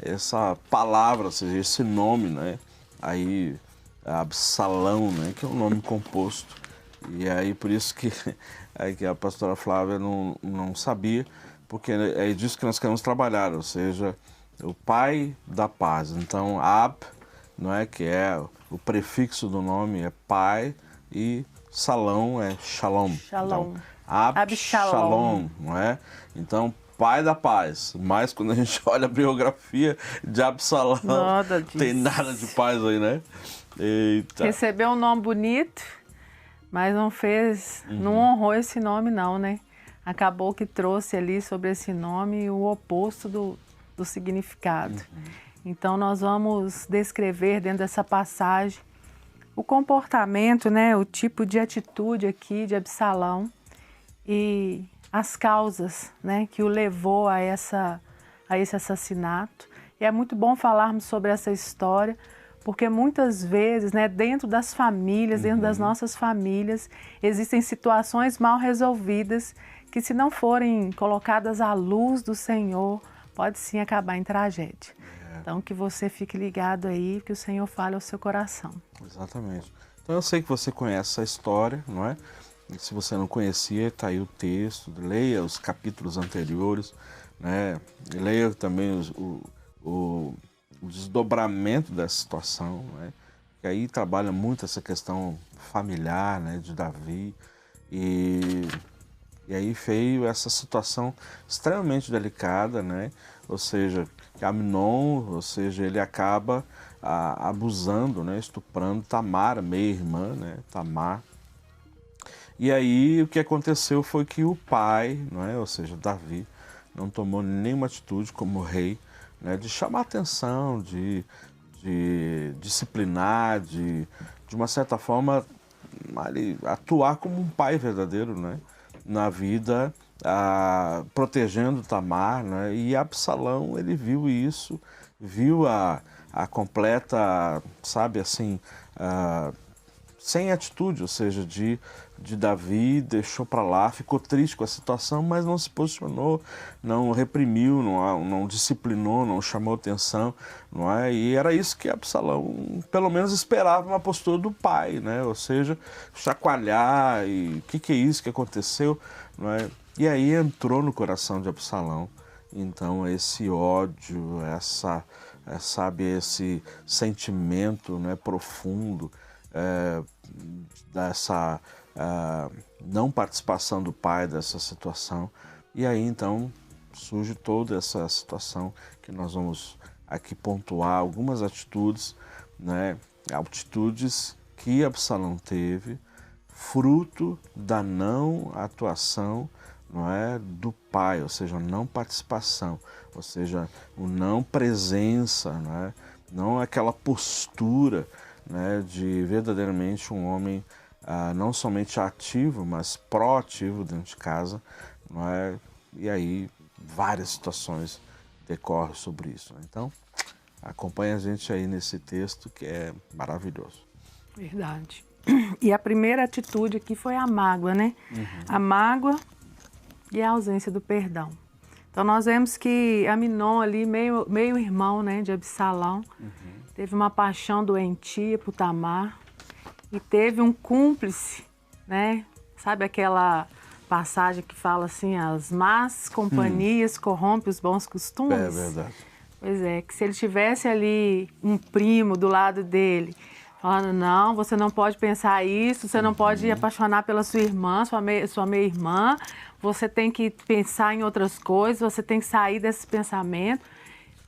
essa palavra, ou seja, esse nome, né? Aí, Absalão, né? Que é um nome composto. E aí, por isso que, aí que a pastora Flávia não sabia, porque é disso que nós queremos trabalhar, ou seja, o pai da paz. Então, Ab, não é, que é o prefixo do nome, é pai, e Salão é Shalom. Shalom. Então, Absalom, não é? Então, pai da paz. Mas quando a gente olha a biografia de Absalão, Nada disso. tem nada de paz aí, né? Eita. Recebeu um nome bonito, mas não honrou esse nome não, né? Acabou que trouxe ali sobre esse nome o oposto do significado. Então nós vamos descrever dentro dessa passagem o comportamento, né, o tipo de atitude aqui de Absalão e as causas, né, que o levou a esse assassinato. E é muito bom falarmos sobre essa história, porque muitas vezes, né, dentro das famílias, dentro das nossas famílias, existem situações mal resolvidas que, se não forem colocadas à luz do Senhor, pode sim acabar em tragédia. Então, que você fique ligado aí, que o Senhor fale ao seu coração. Exatamente. Então, eu sei que você conhece essa história, não é? E se você não conhecia, está aí o texto, leia os capítulos anteriores, né? E leia também o desdobramento dessa situação, né? Que aí trabalha muito essa questão familiar, né, de Davi, e aí veio essa situação extremamente delicada, né? Ou seja, Amnon, ou seja, ele acaba abusando, né, estuprando Tamar, meia-irmã, né, Tamar. E aí o que aconteceu foi que o pai, não é, ou seja, Davi, não tomou nenhuma atitude como rei, né, de chamar atenção, de disciplinar, de uma certa forma atuar como um pai verdadeiro, né, na vida, protegendo Tamar, né, e Absalão, ele viu isso, viu a completa, sabe, assim, sem atitude, ou seja, de Davi, deixou para lá, ficou triste com a situação, mas não se posicionou, não reprimiu, não disciplinou, não chamou atenção, não é? E era isso que Absalão, pelo menos, esperava uma postura do pai, né? Ou seja, chacoalhar, e o que é isso que aconteceu, não é? E aí entrou no coração de Absalão, então, esse ódio, sabe, esse sentimento, né, profundo, dessa não participação do pai dessa situação. E aí, então, surge toda essa situação que nós vamos aqui pontuar algumas atitudes, né, atitudes que Absalão teve, fruto da não atuação, não é, do pai, ou seja, não participação, ou seja, o não presença, não é, não aquela postura, né, de verdadeiramente um homem não somente ativo, mas proativo dentro de casa, não é? E aí várias situações decorrem sobre isso, né? Então, acompanhe a gente aí nesse texto que é maravilhoso. Verdade. E a primeira atitude aqui foi a mágoa, né? A mágoa e a ausência do perdão. Então nós vemos que Amnon ali, meio irmão, né, de Absalão, teve uma paixão doentia por Tamar e teve um cúmplice, né? Sabe aquela passagem que fala assim, as más companhias corrompem os bons costumes? É verdade. Pois é, que se ele tivesse ali um primo do lado dele, falando, não, você não pode pensar isso, você não pode apaixonar pela sua irmã, sua meia-irmã, você tem que pensar em outras coisas, você tem que sair desse pensamento.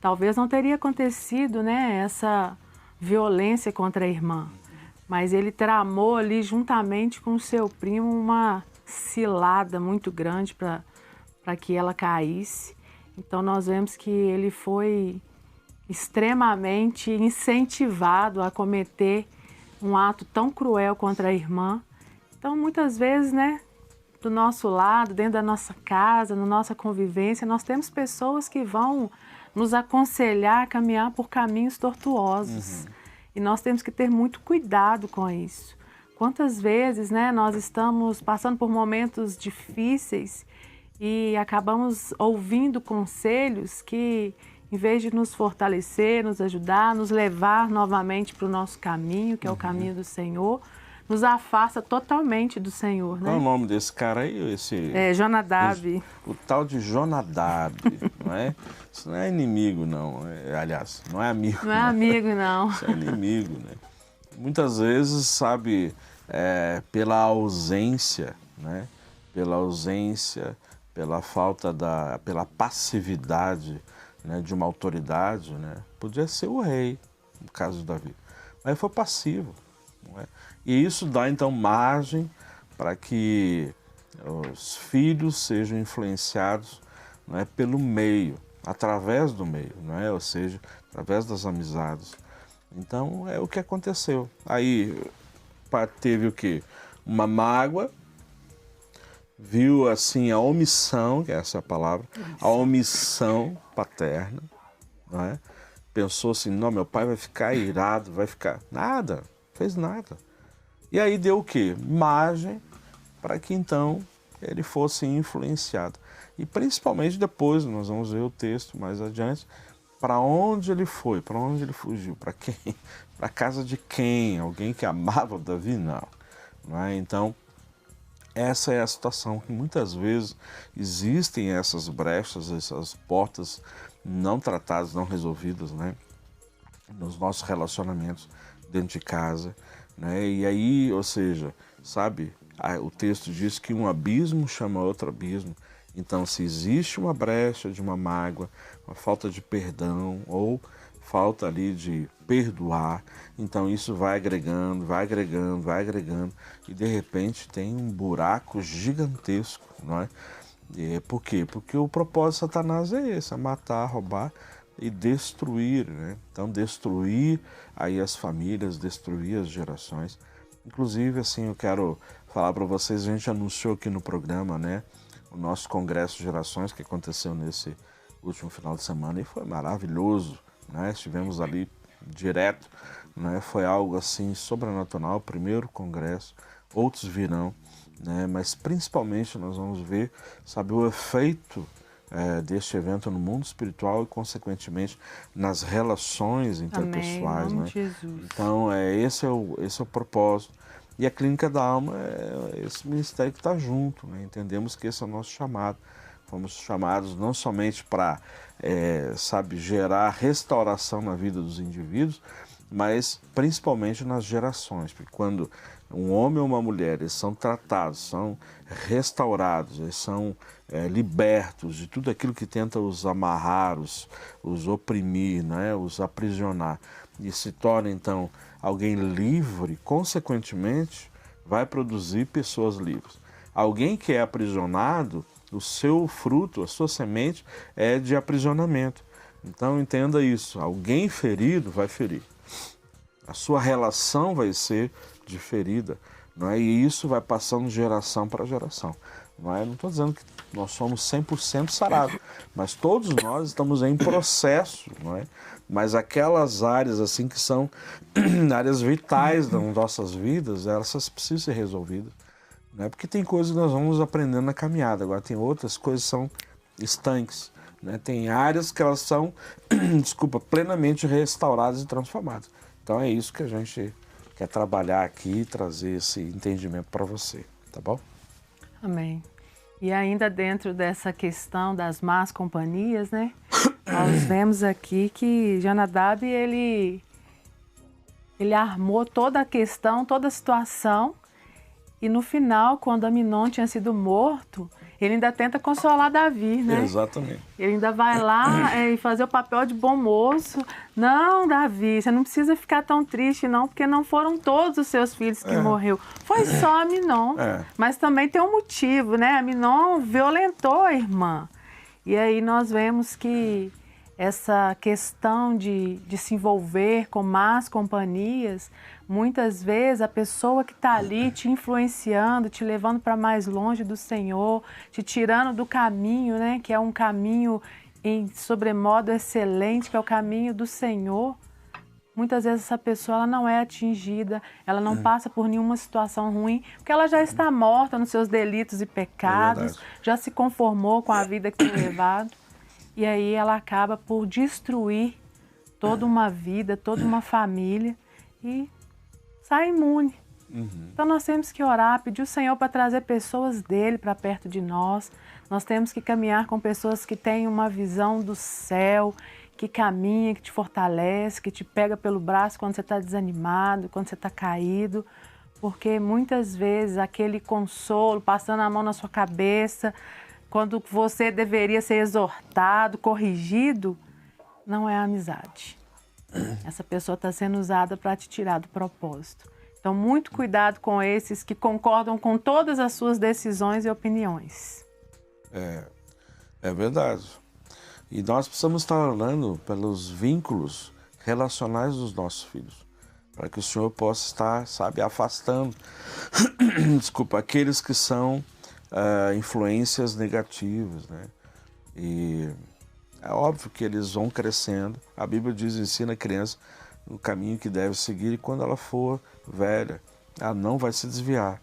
Talvez não teria acontecido, né, essa violência contra a irmã. Mas ele tramou ali, juntamente com o seu primo, uma cilada muito grande para que ela caísse. Então nós vemos que ele foi extremamente incentivado a cometer um ato tão cruel contra a irmã. Então muitas vezes, né, do nosso lado, dentro da nossa casa, na nossa convivência, nós temos pessoas que vão nos aconselhar a caminhar por caminhos tortuosos. E nós temos que ter muito cuidado com isso. Quantas vezes, né, nós estamos passando por momentos difíceis e acabamos ouvindo conselhos que em vez de nos fortalecer, nos ajudar, nos levar novamente para o nosso caminho, que é o caminho do Senhor, nos afasta totalmente do Senhor, né? Qual é o nome desse cara aí? Jonadab. O tal de Jonadab, não é? Isso não é inimigo, não. Aliás, não é amigo. Não é amigo, não. Isso é inimigo, né? Muitas vezes, sabe, pela ausência, né? Pela ausência, pela falta pela passividade, né, de uma autoridade, né? Podia ser o rei, no caso de Davi. Mas foi passivo, não é? E isso dá, então, margem para que os filhos sejam influenciados, não é, pelo meio, através do meio, não é? Ou seja, através das amizades. Então, é o que aconteceu. Aí teve o quê? Uma mágoa, viu, assim, a omissão, que essa é a palavra, a omissão paterna, não é? Pensou assim, não, meu pai vai ficar irado, vai ficar... Nada, fez nada. E aí deu o quê? Margem para que então ele fosse influenciado. E principalmente depois, nós vamos ver o texto mais adiante, para onde ele foi, para onde ele fugiu, para quem? Para a casa de quem? Alguém que amava Davi? Não é? Então, essa é a situação que muitas vezes existem essas brechas, essas portas não tratadas, não resolvidas, né? Nos nossos relacionamentos dentro de casa, né? E aí, ou seja, sabe, o texto diz que um abismo chama outro abismo. Então, se existe uma brecha de uma mágoa, uma falta de perdão ou falta ali de perdoar, então isso vai agregando, vai agregando, vai agregando e de repente tem um buraco gigantesco, não é? E por quê? Porque o propósito de Satanás é esse, é matar, roubar e destruir, né? Então destruir aí as famílias, destruir as gerações. Inclusive, assim, eu quero falar para vocês, a gente anunciou aqui no programa, né, o nosso Congresso de Gerações que aconteceu nesse último final de semana e foi maravilhoso, né? Estivemos ali direto, né? Foi algo assim sobrenatural, o primeiro congresso, outros virão, né? Mas principalmente nós vamos ver, sabe, o efeito deste evento no mundo espiritual e consequentemente nas relações interpessoais, Amém, né? Jesus. Então esse é o propósito. E a Clínica da Alma é esse ministério que está junto, né? Entendemos que esse é o nosso chamado. Fomos chamados não somente para, sabe, gerar restauração na vida dos indivíduos, mas principalmente nas gerações. Porque quando um homem ou uma mulher eles são tratados, são restaurados, eles são libertos de tudo aquilo que tenta os amarrar, os oprimir, né, os aprisionar, e se torna então alguém livre, consequentemente vai produzir pessoas livres. Alguém que é aprisionado, o seu fruto, a sua semente é de aprisionamento. Então entenda isso, alguém ferido vai ferir. A sua relação vai ser diferida, não é? E isso vai passando de geração para geração. Não é? Não estou dizendo que nós somos 100% sarados, mas todos nós estamos em processo, não é? Mas aquelas áreas assim que são áreas vitais das nossas vidas, elas precisam ser resolvidas. Né? Porque tem coisas que nós vamos aprendendo na caminhada, agora tem outras coisas que são estanques. Né? Tem áreas que elas são, plenamente restauradas e transformadas. Então é isso que a gente quer trabalhar aqui e trazer esse entendimento para você, tá bom? Amém. E ainda dentro dessa questão das más companhias, né? Nós vemos aqui que Jonadab, ele armou toda a questão, toda a situação, e no final, quando Aminon tinha sido morto, ele ainda tenta consolar Davi, né? Exatamente. Ele ainda vai lá e fazer o papel de bom moço. Não, Davi, você não precisa ficar tão triste não, porque não foram todos os seus filhos que morreu. Foi só Aminon. Mas também tem um motivo, né? Aminon violentou a irmã. E aí nós vemos que essa questão de se envolver com más companhias, muitas vezes a pessoa que está ali te influenciando, te levando para mais longe do Senhor, te tirando do caminho, né, que é um caminho em sobremodo excelente, que é o caminho do Senhor. Muitas vezes essa pessoa ela não é atingida, ela não passa por nenhuma situação ruim, porque ela já está morta nos seus delitos e pecados, já se conformou com a vida que tem levado. e aí ela acaba por destruir toda uma vida, toda uma família e sai imune. Então nós temos que orar, pedir o Senhor para trazer pessoas dele para perto de nós. Nós temos que caminhar com pessoas que têm uma visão do céu, que caminha, que te fortalece, que te pega pelo braço quando você está desanimado, quando você está caído. Porque muitas vezes aquele consolo passando a mão na sua cabeça, quando você deveria ser exortado, corrigido, não é amizade. Essa pessoa está sendo usada para te tirar do propósito. Então, muito cuidado com esses que concordam com todas as suas decisões e opiniões. É verdade. E nós precisamos estar orando pelos vínculos relacionais dos nossos filhos, para que o Senhor possa estar, sabe, afastando, desculpa, aqueles que são influências negativas, né? E é óbvio que eles vão crescendo. A Bíblia diz, ensina a criança no caminho que deve seguir, e quando ela for velha, ela não vai se desviar.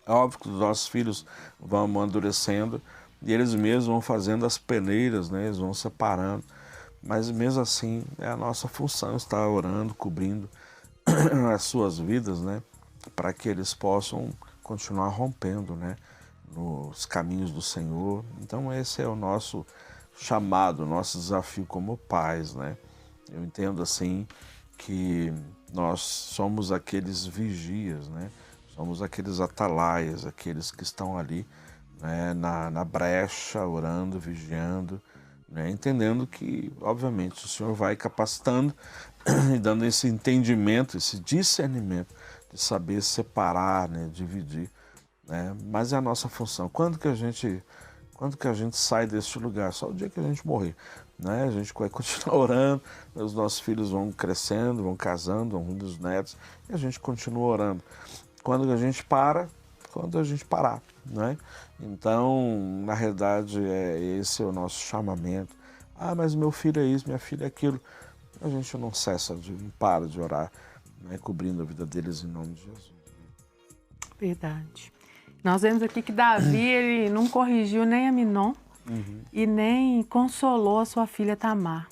É óbvio que os nossos filhos vão amadurecendo e eles mesmos vão fazendo as peneiras, né? Eles vão separando, mas mesmo assim é a nossa função estar orando, cobrindo as suas vidas, né? Para que eles possam continuar rompendo, né? Nos caminhos do Senhor. Então esse é o nosso chamado, o nosso desafio como pais, né? Eu entendo assim que nós somos aqueles vigias, né? Somos aqueles atalaias, aqueles que estão ali, né, na brecha, orando, vigiando, né? Entendendo que, obviamente, o Senhor vai capacitando e dando esse entendimento, esse discernimento de saber separar, né? Dividir, né? Mas é a nossa função. Quando que a gente sai deste lugar? Só o dia que a gente morrer, né? A gente vai continuar orando, os nossos filhos vão crescendo, vão casando, vão vindo os netos, e a gente continua orando. Quando a gente para, quando a gente parar, né? Então, na realidade, esse é o nosso chamamento. Ah, mas meu filho é isso, minha filha é aquilo. A gente não cessa, não para de orar, né? Cobrindo a vida deles em nome de Jesus. Verdade. Nós vemos aqui que Davi, ele não corrigiu nem Aminon e nem consolou a sua filha Tamar.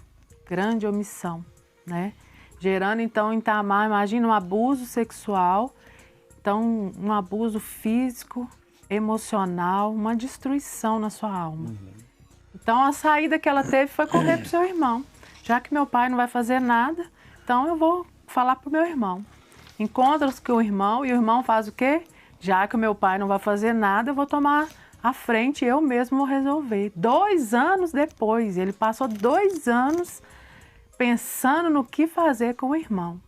Grande omissão, né? Gerando, então, em Tamar, imagina um abuso sexual, então, um abuso físico, emocional, uma destruição na sua alma. Então, a saída que ela teve foi correr para o seu irmão. Já que meu pai não vai fazer nada, então eu vou falar para o meu irmão. Encontra-se com o irmão e o irmão faz o quê? Já que o meu pai não vai fazer nada, eu vou tomar a frente e eu mesmo vou resolver. 2 anos depois, ele passou 2 anos pensando no que fazer com o irmão.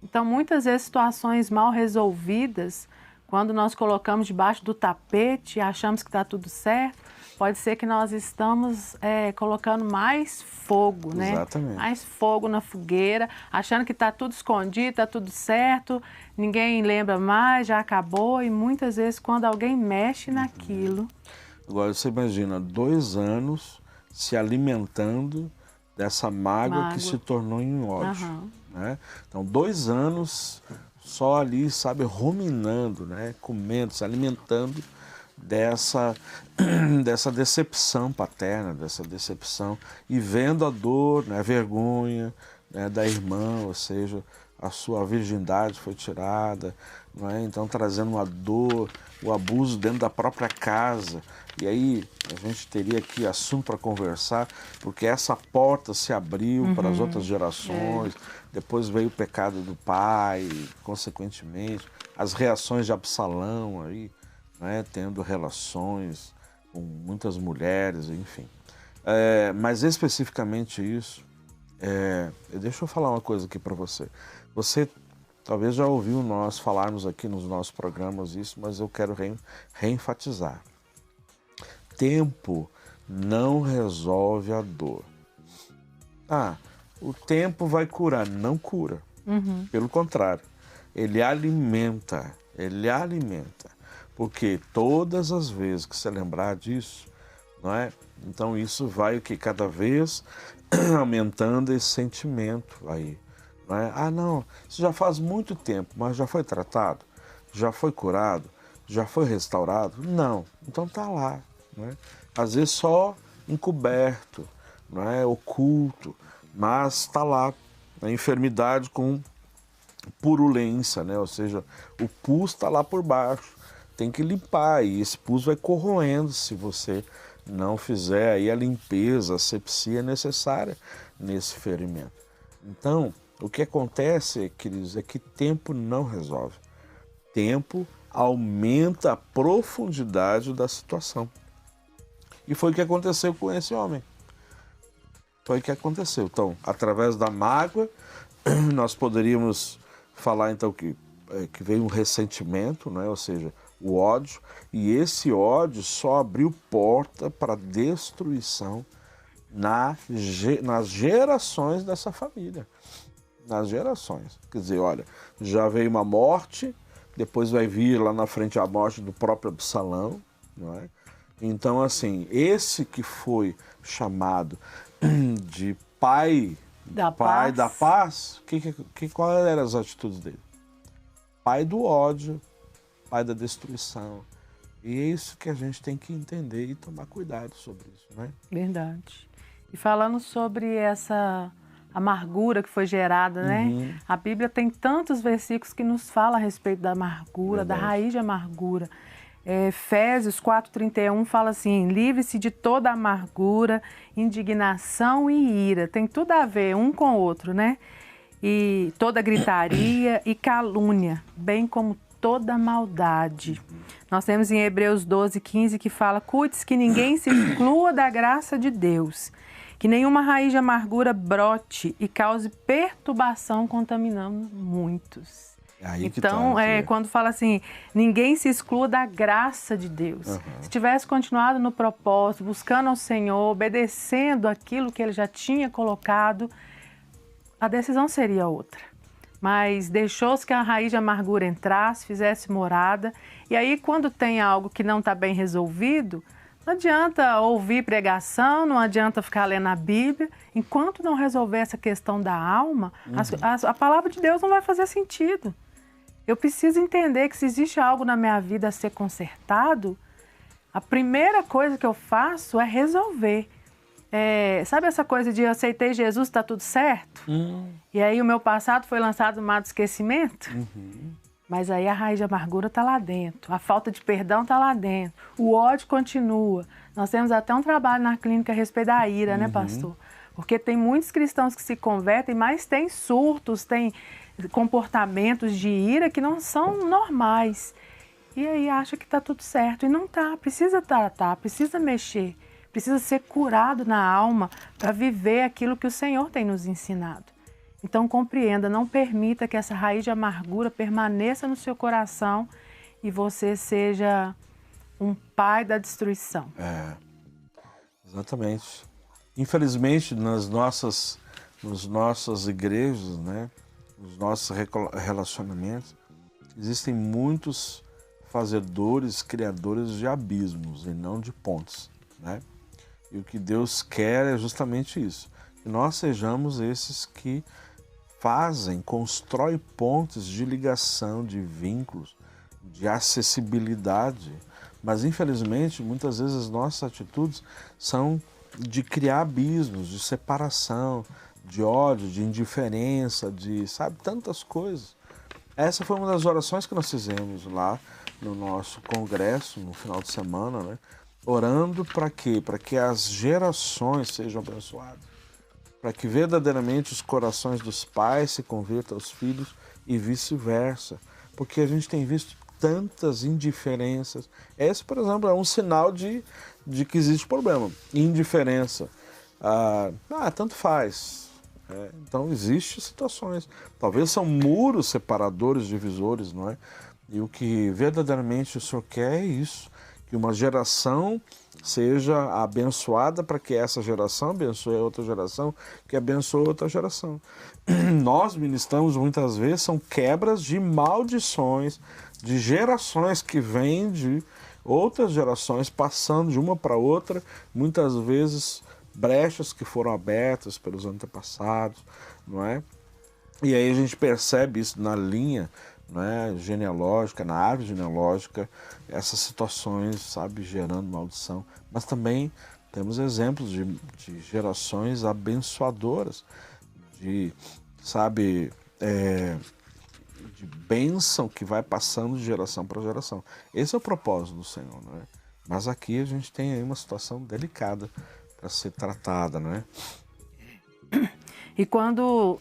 Então, muitas vezes, situações mal resolvidas, quando nós colocamos debaixo do tapete e achamos que está tudo certo, pode ser que nós estamos colocando mais fogo, né? Exatamente. Mais fogo na fogueira, achando que está tudo escondido, está tudo certo, ninguém lembra mais, já acabou. E muitas vezes, quando alguém mexe naquilo... Agora, você imagina, 2 anos se alimentando dessa mágoa que se tornou em ódio. Né? Então, 2 anos só ali, sabe, ruminando, né? Comendo, se alimentando dessa decepção paterna, dessa decepção, e vendo a dor, né, a vergonha, né, da irmã, ou seja, a sua virgindade foi tirada, não é? Então trazendo uma dor, o abuso dentro da própria casa. E aí a gente teria aqui assunto para conversar, porque essa porta se abriu para as outras gerações, depois veio o pecado do pai, consequentemente, as reações de Absalão aí, né, tendo relações com muitas mulheres, enfim. Mas especificamente isso, deixa eu falar uma coisa aqui para você. Você talvez já ouviu nós falarmos aqui nos nossos programas isso, mas eu quero reenfatizar. Tempo não resolve a dor. O tempo vai curar. Não cura. Pelo contrário, ele alimenta. Porque todas as vezes que você lembrar disso, não é? Então isso vai cada vez aumentando esse sentimento aí. Não é? Não, isso já faz muito tempo, mas já foi tratado? Já foi curado? Já foi restaurado? Não. Então tá lá. Não é? Às vezes só encoberto, não é oculto, mas está lá, a enfermidade com purulência, né? Ou seja, o pus está lá por baixo, tem que limpar e esse pus vai corroendo se você não fizer aí a limpeza, a asepsia necessária nesse ferimento. Então, o que acontece, queridos, é que tempo não resolve. Tempo aumenta a profundidade da situação. E foi o que aconteceu com esse homem. Foi o que aconteceu. Então, através da mágoa, nós poderíamos falar então que veio um ressentimento, né? Ou seja, o ódio, e esse ódio só abriu porta para destruição nas gerações dessa família. Nas gerações. Quer dizer, olha, já veio uma morte, depois vai vir lá na frente a morte do próprio Absalão, não é? Então, assim, esse que foi chamado de pai da paz, quais eram as atitudes dele? Pai do ódio, pai da destruição. E é isso que a gente tem que entender e tomar cuidado sobre isso, né? Verdade. E falando sobre essa amargura que foi gerada, né? A Bíblia tem tantos versículos que nos fala a respeito da amargura, da raiz de amargura. Efésios 4:31 fala assim: livre-se de toda amargura, indignação e ira. Tem tudo a ver um com o outro, né? E toda gritaria e calúnia, bem como toda maldade. Nós temos em Hebreus 12:15 que fala: cuide-se que ninguém se exclua da graça de Deus, que nenhuma raiz de amargura brote e cause perturbação, contaminando muitos. Então, quando fala assim, ninguém se exclua da graça de Deus. Se tivesse continuado no propósito, buscando ao Senhor, obedecendo aquilo que Ele já tinha colocado, a decisão seria outra. Mas deixou-se que a raiz de amargura entrasse, fizesse morada. E aí, quando tem algo que não está bem resolvido, não adianta ouvir pregação, não adianta ficar lendo a Bíblia. Enquanto não resolver essa questão da alma, a palavra de Deus não vai fazer sentido. Eu preciso entender que se existe algo na minha vida a ser consertado, a primeira coisa que eu faço é resolver. Sabe essa coisa de eu aceitei Jesus, está tudo certo? E aí o meu passado foi lançado no mar do esquecimento? Mas aí a raiz de amargura está lá dentro, a falta de perdão está lá dentro, o ódio continua. Nós temos até um trabalho na clínica a respeito da ira, né, pastor? Porque tem muitos cristãos que se convertem, mas tem surtos, tem comportamentos de ira que não são normais. E aí acha que está tudo certo. E não está, precisa tratar, precisa mexer, precisa ser curado na alma para viver aquilo que o Senhor tem nos ensinado. Então compreenda, não permita que essa raiz de amargura permaneça no seu coração e você seja um pai da destruição. Exatamente. Infelizmente, nas nossas igrejas, né, nos nossos relacionamentos, existem muitos fazedores, criadores de abismos e não de pontes, né? E o que Deus quer é justamente isso, que nós sejamos esses que constroem pontes de ligação, de vínculos, de acessibilidade. Mas, infelizmente, muitas vezes as nossas atitudes são de criar abismos, de separação, de ódio, de indiferença, de, tantas coisas. Essa foi uma das orações que nós fizemos lá no nosso congresso, no final de semana, né? Orando para quê? Para que as gerações sejam abençoadas. Para que verdadeiramente os corações dos pais se convertam aos filhos e vice-versa. Porque a gente tem visto tantas indiferenças. Esse, por exemplo, é um sinal de que existe problema. Indiferença. Tanto faz. Então, existem situações. Talvez são muros separadores, divisores, não é? E o que verdadeiramente o Senhor quer é isso. Que uma geração seja abençoada para que essa geração abençoe a outra geração, que abençoe a outra geração. Nós ministramos muitas vezes, são quebras de maldições, de gerações que vêm de outras gerações, passando de uma para outra, muitas vezes brechas que foram abertas pelos antepassados, não é? E aí a gente percebe isso na linha, né, genealógica, na árvore genealógica, essas situações, gerando maldição. Mas também Temos exemplos de gerações abençoadoras, sabe, de bênção que vai passando de geração para geração. Esse é o propósito do Senhor, não é? Mas aqui a gente tem aí uma situação delicada para ser tratada, não é? E quando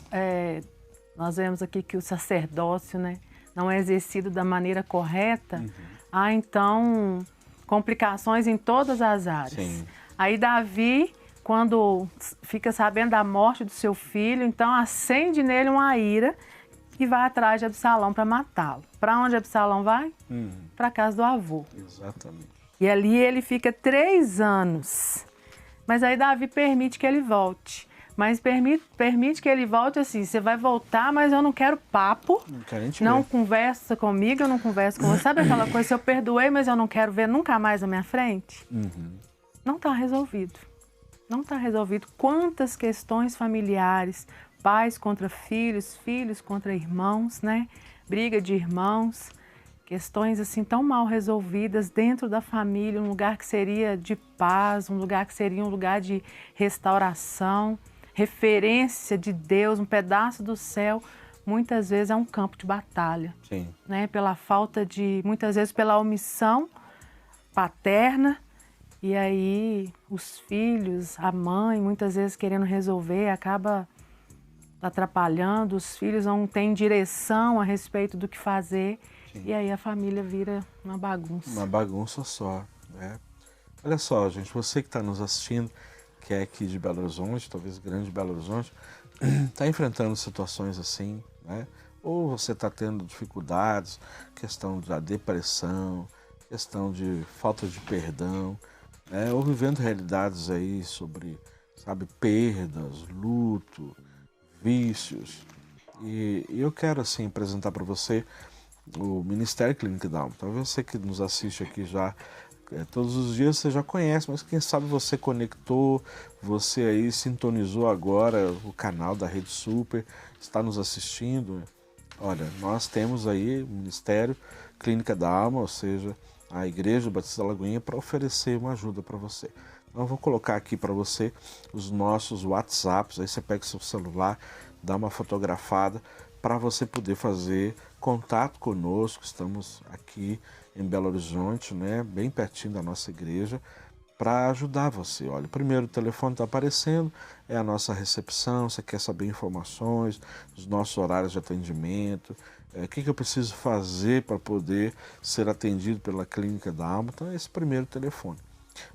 nós vemos aqui que o sacerdócio, né, não é exercido da maneira correta, há então complicações em todas as áreas. Sim. Aí Davi, quando fica sabendo da morte do seu filho, então acende nele uma ira e vai atrás de Absalão para matá-lo. Para onde Absalão vai? Para a casa do avô. Exatamente. E ali ele fica 3 anos. Mas aí Davi permite que ele volte. Mas permite que ele volte assim, você vai voltar, mas eu não quero papo, não conversa comigo, eu não converso com você. Sabe aquela coisa, se eu perdoei, mas eu não quero ver nunca mais na minha frente? Não está resolvido. Não está resolvido. Quantas questões familiares, pais contra filhos, filhos contra irmãos, né? Briga de irmãos, questões assim tão mal resolvidas dentro da família, um lugar que seria de paz, um lugar que seria um lugar de restauração, referência de Deus, um pedaço do céu, muitas vezes é um campo de batalha. Sim. Né? Pela falta de, muitas vezes pela omissão paterna, e aí os filhos, a mãe, muitas vezes querendo resolver, acaba atrapalhando, os filhos não têm direção a respeito do que fazer. Sim. E aí a família vira uma bagunça. Uma bagunça só, né? Olha só, gente, você que está nos assistindo, que é aqui de Belo Horizonte, talvez grande Belo Horizonte, está enfrentando situações assim, né? Ou você está tendo dificuldades, questão da depressão, questão de falta de perdão, né? Ou vivendo realidades aí sobre, sabe, perdas, luto, vícios. E eu quero, assim, apresentar para você o Ministério Clínica da Alma. Talvez você que nos assiste aqui já todos os dias você já conhece, mas quem sabe você conectou, você aí sintonizou agora o canal da Rede Super, está nos assistindo. Olha, nós temos aí o Ministério Clínica da Alma, ou seja, a Igreja Batista da Lagoinha, para oferecer uma ajuda para você. Então eu vou colocar aqui para você os nossos WhatsApps, aí você pega seu celular, dá uma fotografada para você poder fazer contato conosco. Estamos aqui em Belo Horizonte, né, bem pertinho da nossa igreja, para ajudar você. Olha, primeiro o telefone está aparecendo, é a nossa recepção, você quer saber informações dos nossos horários de atendimento, o que eu preciso fazer para poder ser atendido pela Clínica da Alma, então é esse primeiro telefone.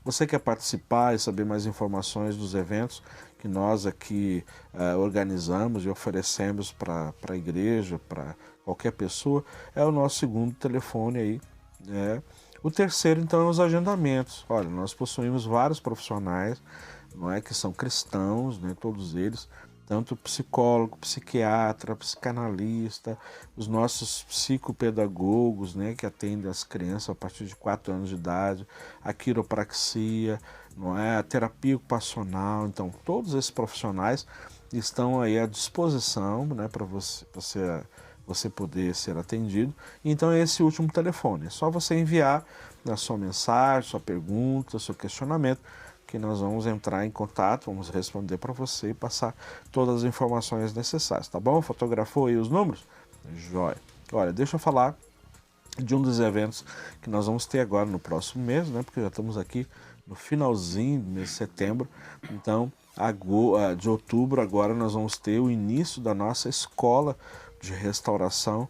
Você quer participar e saber mais informações dos eventos que nós aqui organizamos e oferecemos para a igreja, para qualquer pessoa, é o nosso segundo telefone aí. O terceiro, então, é os agendamentos. Olha, nós possuímos vários profissionais, não é, que são cristãos, né, todos eles, tanto psicólogo, psiquiatra, psicanalista, os nossos psicopedagogos, né, que atendem as crianças a partir de 4 anos de idade, a quiropraxia, não é, a terapia ocupacional. Então, todos esses profissionais estão aí à disposição, né, para você poder ser atendido. Então é esse último telefone, é só você enviar a sua mensagem, sua pergunta, seu questionamento, que nós vamos entrar em contato, vamos responder para você e passar todas as informações necessárias, tá bom? Fotografou aí os números? Jóia. Olha, deixa eu falar de um dos eventos que nós vamos ter agora no próximo mês, né? Porque já estamos aqui no finalzinho do mês de setembro, então de outubro agora nós vamos ter o início da nossa escola de restauração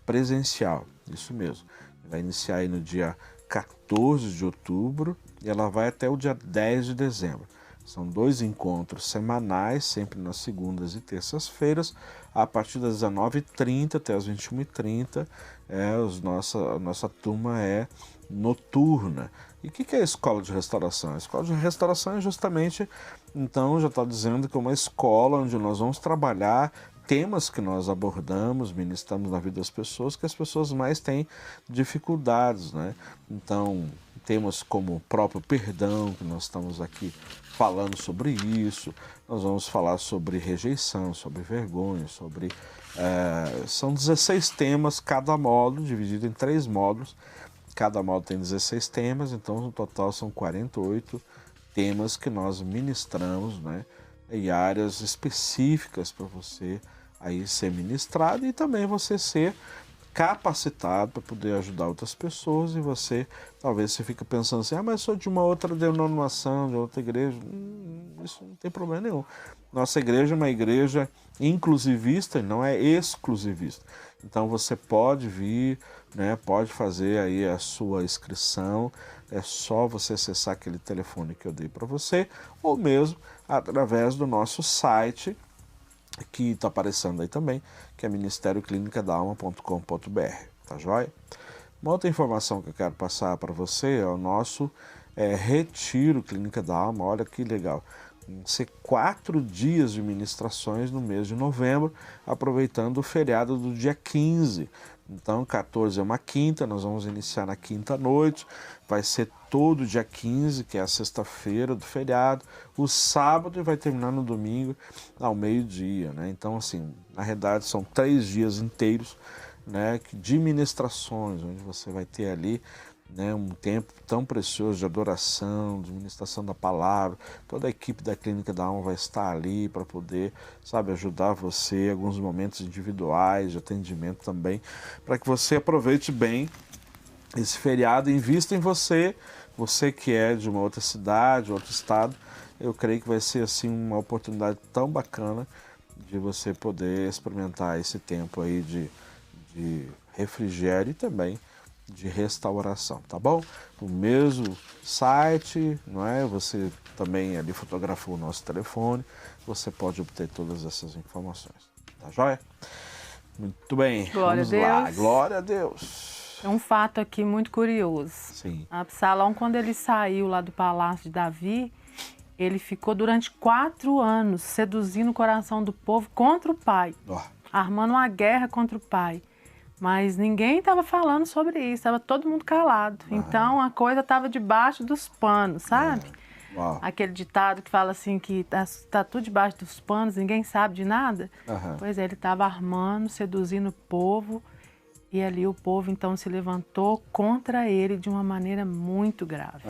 presencial, isso mesmo. Vai iniciar aí no dia 14 de outubro e ela vai até o dia 10 de dezembro. São 2 encontros semanais, sempre nas segundas e terças-feiras, a partir das 19h30 até as 21h30. A nossa turma é noturna. E o que é a escola de restauração? A escola de restauração é justamente, então, já está dizendo que é uma escola onde nós vamos trabalhar temas que nós abordamos, ministramos na vida das pessoas, que as pessoas mais têm dificuldades, né? Então, temas como o próprio perdão, que nós estamos aqui falando sobre isso, nós vamos falar sobre rejeição, sobre vergonha, são 16 temas, cada módulo, dividido em 3 módulos, cada módulo tem 16 temas, então no total são 48 temas que nós ministramos, né? E áreas específicas para você aí ser ministrado e também você ser capacitado para poder ajudar outras pessoas. E você, talvez você fica pensando assim, mas sou de uma outra denominação, de outra igreja. Isso não tem problema nenhum. Nossa igreja é uma igreja inclusivista e não é exclusivista. Então você pode vir, né, pode fazer aí a sua inscrição, é só você acessar aquele telefone que eu dei para você, ou mesmo através do nosso site, que está aparecendo aí também, que é ministerioclinicadalma.com.br, tá joia? Uma outra informação que eu quero passar para você é o nosso Retiro Clínica da Alma. Olha que legal, vão ser 4 dias de ministrações no mês de novembro, aproveitando o feriado do dia 15. Então, 14 é uma quinta, nós vamos iniciar na quinta noite, vai ser todo dia 15, que é a sexta-feira do feriado, o sábado, e vai terminar no domingo ao meio-dia, né? Então, assim, na realidade são 3 dias inteiros, né, de ministrações, onde você vai ter ali, né, um tempo tão precioso de adoração, de ministração da palavra. Toda a equipe da Clínica da Alma vai estar ali para poder, sabe, ajudar você em alguns momentos individuais de atendimento também, para que você aproveite bem esse feriado, invista em você, você que é de uma outra cidade, outro estado. Eu creio que vai ser assim uma oportunidade tão bacana de você poder experimentar esse tempo aí de refrigério e também de restauração, tá bom? O mesmo site, não é? Você também ali fotografou o nosso telefone, você pode obter todas essas informações, tá joia? Muito bem, Glória vamos a Deus. lá, glória a Deus. É um fato aqui muito curioso. Sim. Absalão, quando ele saiu lá do palácio de Davi, ele ficou durante 4 anos seduzindo o coração do povo contra o pai, armando uma guerra contra o pai. Mas ninguém estava falando sobre isso, estava todo mundo calado. Então a coisa estava debaixo dos panos, sabe? Aquele ditado que fala assim que tá tudo debaixo dos panos, ninguém sabe de nada. Pois é, ele estava armando, seduzindo o povo, e ali o povo então se levantou contra ele de uma maneira muito grave.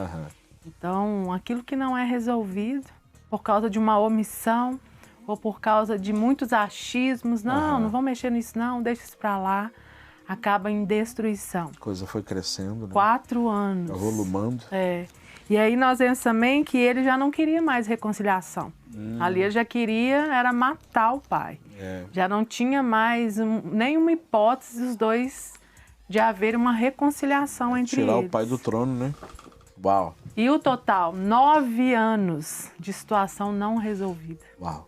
Então aquilo que não é resolvido por causa de uma omissão ou por causa de muitos achismos, não vão mexer nisso não, deixa isso para lá, acaba em destruição. A coisa foi crescendo, né? 4 anos. Avolumando. E aí nós vemos também que ele já não queria mais reconciliação. Ali ele já queria era matar o pai. Já não tinha mais nenhuma hipótese dos dois de haver uma reconciliação entre eles. Tirar o pai do trono, né? Uau. E o total, 9 anos de situação não resolvida. Uau.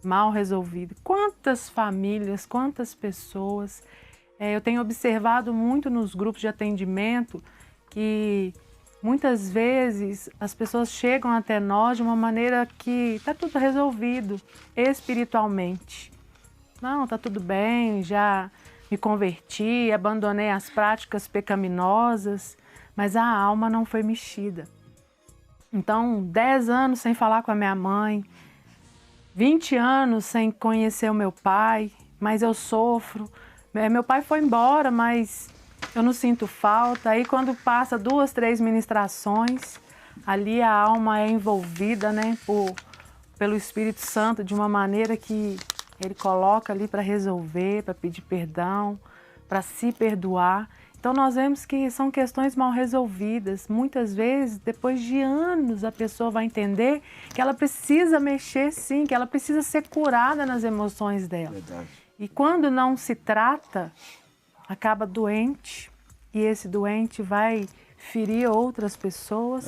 Mal resolvida. Quantas famílias, quantas pessoas... eu tenho observado muito nos grupos de atendimento que muitas vezes as pessoas chegam até nós de uma maneira que está tudo resolvido espiritualmente. Não, está tudo bem, já me converti, abandonei as práticas pecaminosas, mas a alma não foi mexida. Então, 10 anos sem falar com a minha mãe, 20 anos sem conhecer o meu pai, mas eu sofro. Meu pai foi embora, mas eu não sinto falta. Aí quando passa 2, 3 ministrações, ali a alma é envolvida, né, pelo Espírito Santo de uma maneira que ele coloca ali para resolver, para pedir perdão, para se perdoar. Então nós vemos que são questões mal resolvidas. Muitas vezes, depois de anos, a pessoa vai entender que ela precisa mexer sim, que ela precisa ser curada nas emoções dela. Verdade. E quando não se trata, acaba doente, e esse doente vai ferir outras pessoas,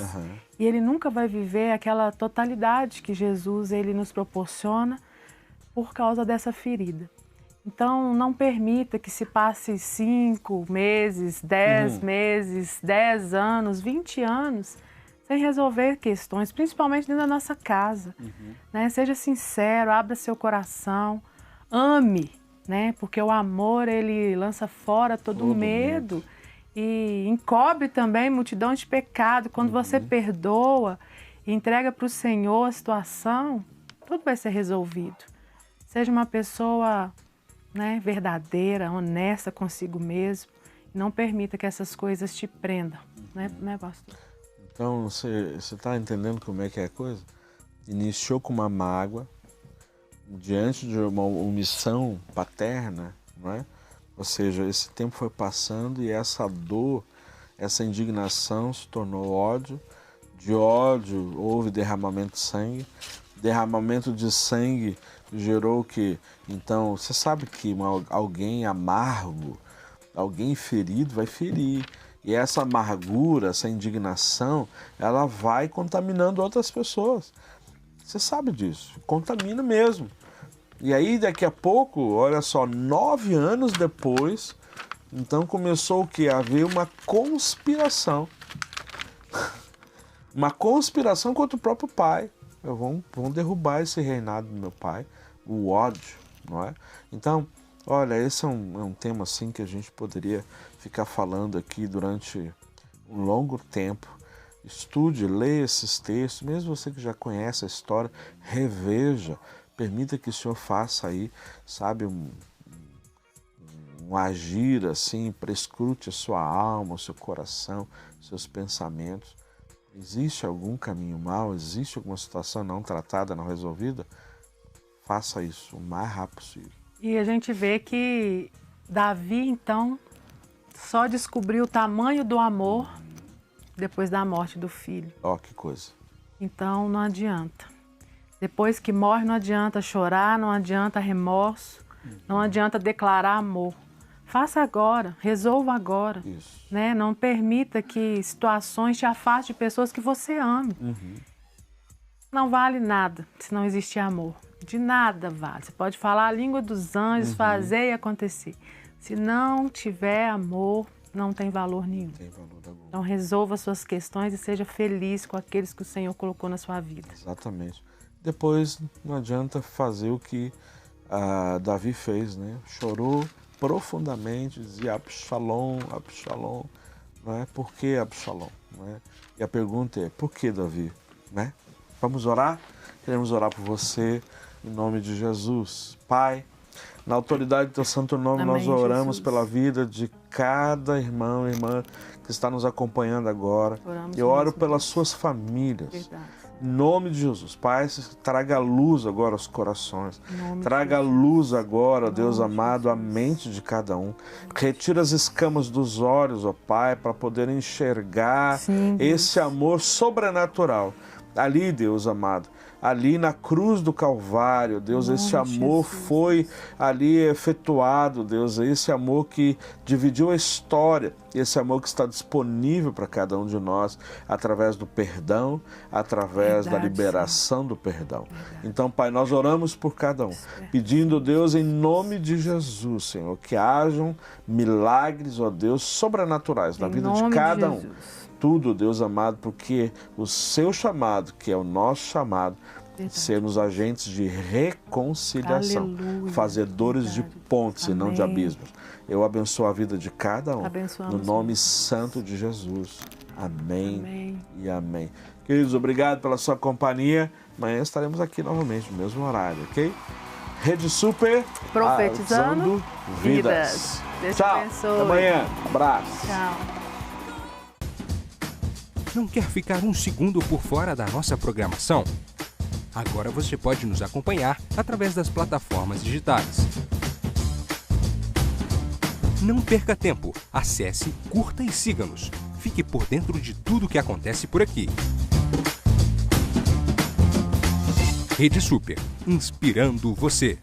e ele nunca vai viver aquela totalidade que Jesus ele nos proporciona por causa dessa ferida. Então, não permita que se passe 5 meses, 10 meses, 10 anos, 20 anos, sem resolver questões, principalmente dentro da nossa casa. Né? Seja sincero, abra seu coração, ame, né? Porque o amor, ele lança fora todo medo e encobre também multidão de pecado. Quando você perdoa e entrega para o Senhor a situação, tudo vai ser resolvido. Seja uma pessoa, né, verdadeira, honesta consigo mesmo. Não permita que essas coisas te prendam, né, pastor? Então, você está entendendo como é que é a coisa? Iniciou com uma mágoa, diante de uma omissão paterna, não é? Ou seja, esse tempo foi passando e essa dor, essa indignação se tornou ódio. De ódio houve derramamento de sangue. Derramamento de sangue gerou o quê? Então, você sabe que alguém amargo, alguém ferido vai ferir. E essa amargura, essa indignação, ela vai contaminando outras pessoas. Você sabe disso, contamina mesmo. E aí, daqui a pouco, olha só, 9 anos depois, então começou o quê? A haver uma conspiração. Uma conspiração contra o próprio pai. Vão derrubar esse reinado do meu pai, o ódio, não é? Então, olha, esse é um tema assim que a gente poderia ficar falando aqui durante um longo tempo. Estude, leia esses textos, mesmo você que já conhece a história, reveja, permita que o Senhor faça aí, sabe, um agir assim, prescrute a sua alma, o seu coração, seus pensamentos. Existe algum caminho mau? Existe alguma situação não tratada, não resolvida? Faça isso o mais rápido possível. E a gente vê que Davi, então, só descobriu o tamanho do amor depois da morte do filho. Ó, que coisa. Então, não adianta. Depois que morre, não adianta chorar, não adianta remorso, não adianta declarar amor. Faça agora, resolva agora. Isso. Né? Não permita que situações te afastem de pessoas que você ame. Não vale nada se não existir amor. De nada vale. Você pode falar a língua dos anjos, fazer e acontecer. Se não tiver amor, não tem valor nenhum. Tem valor algum. Então resolva suas questões e seja feliz com aqueles que o Senhor colocou na sua vida. Exatamente. Depois não adianta fazer o que Davi fez, né? Chorou profundamente, dizia Absalom, Absalom, não é? Por que Absalom? Não é? E a pergunta é, por que Davi? Né? Vamos orar? Queremos orar por você, em nome de Jesus. Pai, na autoridade do teu santo nome, Amém, nós oramos Jesus. Pela vida de cada irmão e irmã que está nos acompanhando agora. Oramos Eu oro mesmo, pelas Deus. suas famílias. Verdade. Em nome de Jesus, Pai, traga luz agora aos corações. Em nome de Traga Jesus. luz agora, ó Deus nome de amado, à Jesus. mente de cada um. Retira as escamas dos olhos, ó Pai, para poder enxergar Sim, Deus. esse amor sobrenatural. Ali, Deus amado, ali na cruz do Calvário, Deus, Em esse nome de amor Jesus. foi ali efetuado, Deus, esse amor que dividiu a história, esse amor que está disponível para cada um de nós, através do perdão, através da Verdade, liberação do perdão. Então, Pai, nós oramos por cada um, pedindo, Deus, em nome de Jesus, Senhor, que hajam milagres, ó Deus, sobrenaturais na Em vida de nome de cada um. Jesus. Tudo, Deus amado, porque o seu chamado, que é o nosso chamado, Verdade. sermos agentes de reconciliação, Aleluia. fazedores de Verdade. pontes e não de Amém. abismos. Eu abençoo a vida de cada um, Abençoamos, no nome Deus. santo de Jesus. Amém, Amém. e amém. Queridos, obrigado pela sua companhia. Amanhã estaremos aqui novamente no mesmo horário, ok? Rede Super, Profetizando alçando vidas. Deus te Tchau, abençoe. até amanhã. Abraço. Tchau. Não quer ficar um segundo por fora da nossa programação? Agora você pode nos acompanhar através das plataformas digitais. Não perca tempo. Acesse, curta e siga-nos. Fique por dentro de tudo o que acontece por aqui. Rede Super, inspirando você.